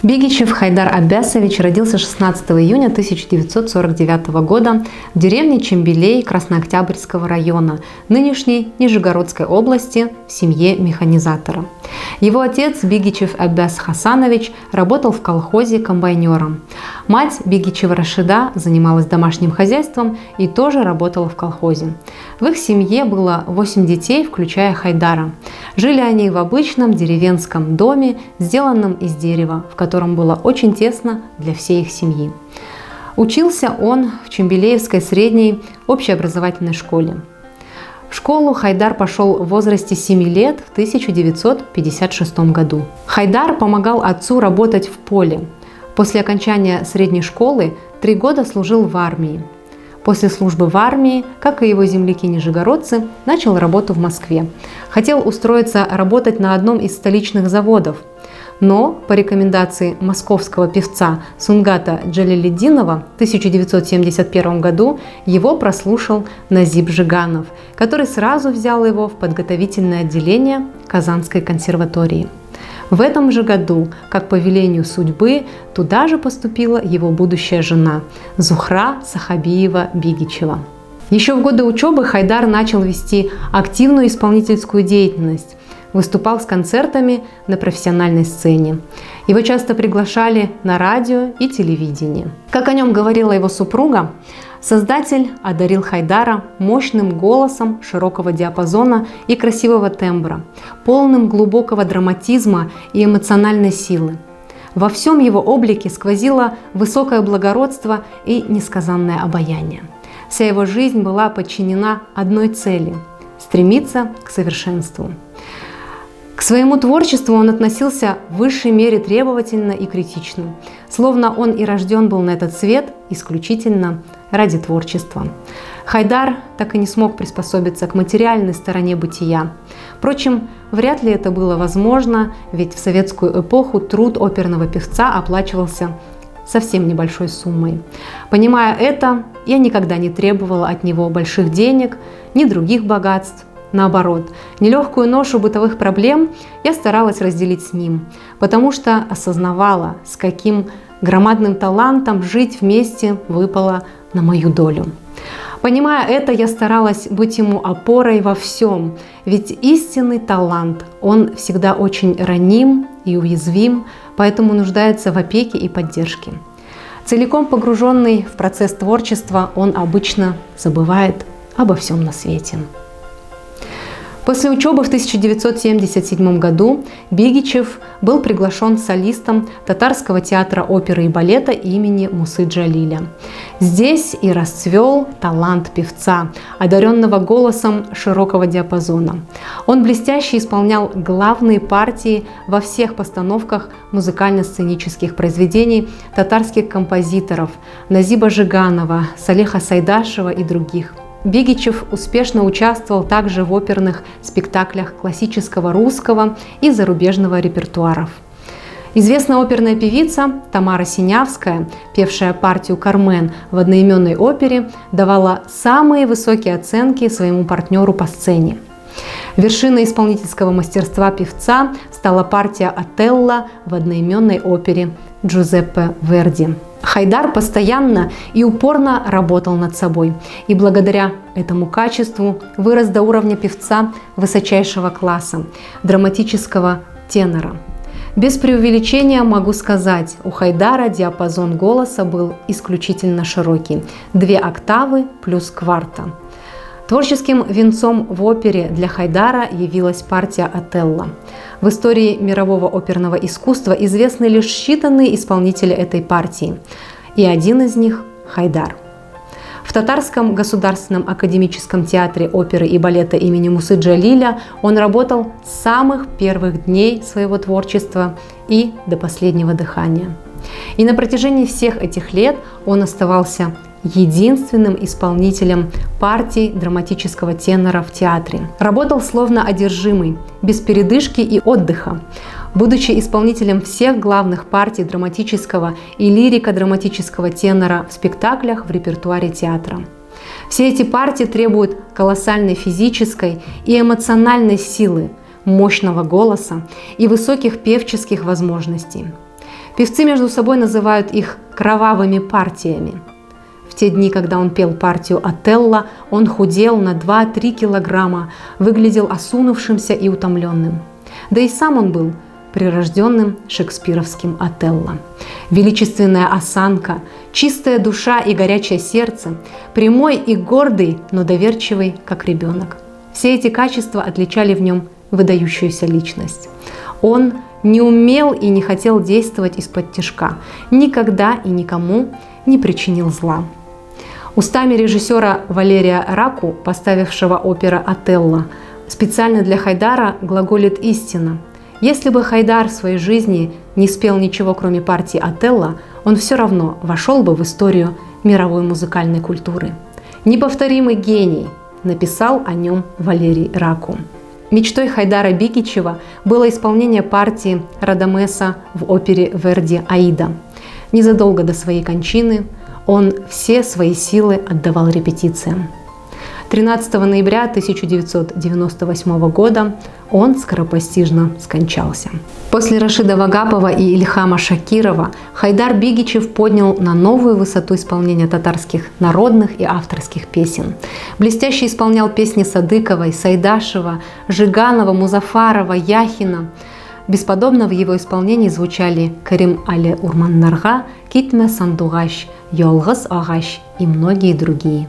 Бигичев Хайдар Аббасович родился 16 июня 1949 года в деревне Чембелей Краснооктябрьского района, нынешней Нижегородской области, в семье механизатора. Его отец Бигичев Аббас Хасанович работал в колхозе комбайнером. Мать Бигичева Рашида занималась домашним хозяйством и тоже работала в колхозе. В их семье было 8 детей, включая Хайдара. Жили они в обычном деревенском доме, сделанном из дерева, в котором было очень тесно для всей их семьи. Учился он в Чембелеевской средней общеобразовательной школе. В школу Хайдар пошел в возрасте 7 лет в 1956 году. Хайдар помогал отцу работать в поле. После окончания средней школы 3 года служил в армии. После службы в армии, как и его земляки-нижегородцы, начал работу в Москве. Хотел устроиться работать на одном из столичных заводов. Но по рекомендации московского певца Сунгата Джалялетдинова в 1971 году его прослушал Назиб Жиганов, который сразу взял его в подготовительное отделение Казанской консерватории. В этом же году, как по велению судьбы, туда же поступила его будущая жена Зухра Сахабиева-Бигичева. Еще в годы учебы Хайдар начал вести активную исполнительскую деятельность. Выступал с концертами на профессиональной сцене. Его часто приглашали на радио и телевидение. Как о нем говорила его супруга, Создатель одарил Хайдара мощным голосом широкого диапазона и красивого тембра, полным глубокого драматизма и эмоциональной силы. Во всем его облике сквозило высокое благородство и несказанное обаяние. Вся его жизнь была подчинена одной цели – стремиться к совершенству. К своему творчеству он относился в высшей мере требовательно и критично, словно он и рожден был на этот свет исключительно ради творчества. Хайдар так и не смог приспособиться к материальной стороне бытия. Впрочем, вряд ли это было возможно, ведь в советскую эпоху труд оперного певца оплачивался совсем небольшой суммой. Понимая это, я никогда не требовала от него больших денег, ни других богатств. Наоборот, нелегкую ношу бытовых проблем я старалась разделить с ним, потому что осознавала, с каким громадным талантом жить вместе выпало на мою долю. Понимая это, я старалась быть ему опорой во всем, ведь истинный талант, он всегда очень раним и уязвим, поэтому нуждается в опеке и поддержке. Целиком погруженный в процесс творчества, он обычно забывает обо всем на свете. После учебы в 1977 году Бигичев был приглашен солистом Татарского театра оперы и балета имени Мусы Джалиля. Здесь и расцвел талант певца, одаренного голосом широкого диапазона. Он блестяще исполнял главные партии во всех постановках музыкально-сценических произведений татарских композиторов Назиба Жиганова, Салеха Сайдашева и других. Бигичев успешно участвовал также в оперных спектаклях классического русского и зарубежного репертуаров. Известная оперная певица Тамара Синявская, певшая партию «Кармен» в одноименной опере, давала самые высокие оценки своему партнеру по сцене. Вершиной исполнительского мастерства певца стала партия «Отелло» в одноименной опере Джузеппе Верди. Хайдар постоянно и упорно работал над собой, и благодаря этому качеству вырос до уровня певца высочайшего класса, драматического тенора. Без преувеличения могу сказать, у Хайдара диапазон голоса был исключительно широкий – 2 октавы плюс кварта. Творческим венцом в опере для Хайдара явилась партия «Отелло». В истории мирового оперного искусства известны лишь считанные исполнители этой партии, и один из них – Хайдар. В Татарском государственном академическом театре оперы и балета имени Мусы Джалиля он работал с самых первых дней своего творчества и до последнего дыхания. И на протяжении всех этих лет он оставался единственным исполнителем партий драматического тенора в театре. Работал словно одержимый, без передышки и отдыха. Будучи исполнителем всех главных партий драматического и лирико-драматического тенора в спектаклях в репертуаре театра. Все эти партии требуют колоссальной физической и эмоциональной силы, мощного голоса и высоких певческих возможностей. Певцы между собой называют их «кровавыми партиями». В те дни, когда он пел партию Отелло, он худел на 2-3 килограмма, выглядел осунувшимся и утомленным. Да и сам он был прирожденным шекспировским Отелло. Величественная осанка, чистая душа и горячее сердце, прямой и гордый, но доверчивый, как ребенок. Все эти качества отличали в нем выдающуюся личность. Он не умел и не хотел действовать из-под тишка, никогда и никому не причинил зла. Устами режиссера Валерия Раку, поставившего опера «Отелло», специально для Хайдара глаголит истина. Если бы Хайдар в своей жизни не спел ничего, кроме партии «Отелло», он все равно вошел бы в историю мировой музыкальной культуры. «Неповторимый гений», написал о нем Валерий Раку. Мечтой Хайдара Бигичева было исполнение партии Радамеса в опере Верди «Аида». Незадолго до своей кончины он все свои силы отдавал репетициям. 13 ноября 1998 года он скоропостижно скончался. После Рашида Вагапова и Ильхама Шакирова Хайдар Бигичев поднял на новую высоту исполнения татарских народных и авторских песен. Блестяще исполнял песни Садыкова, Сайдашева, Жиганова, Музафарова, Яхина. Бесподобно в его исполнении звучали Карим Али Урманнарга, Китме Сандугаш, Йолгыз Агаш и многие другие.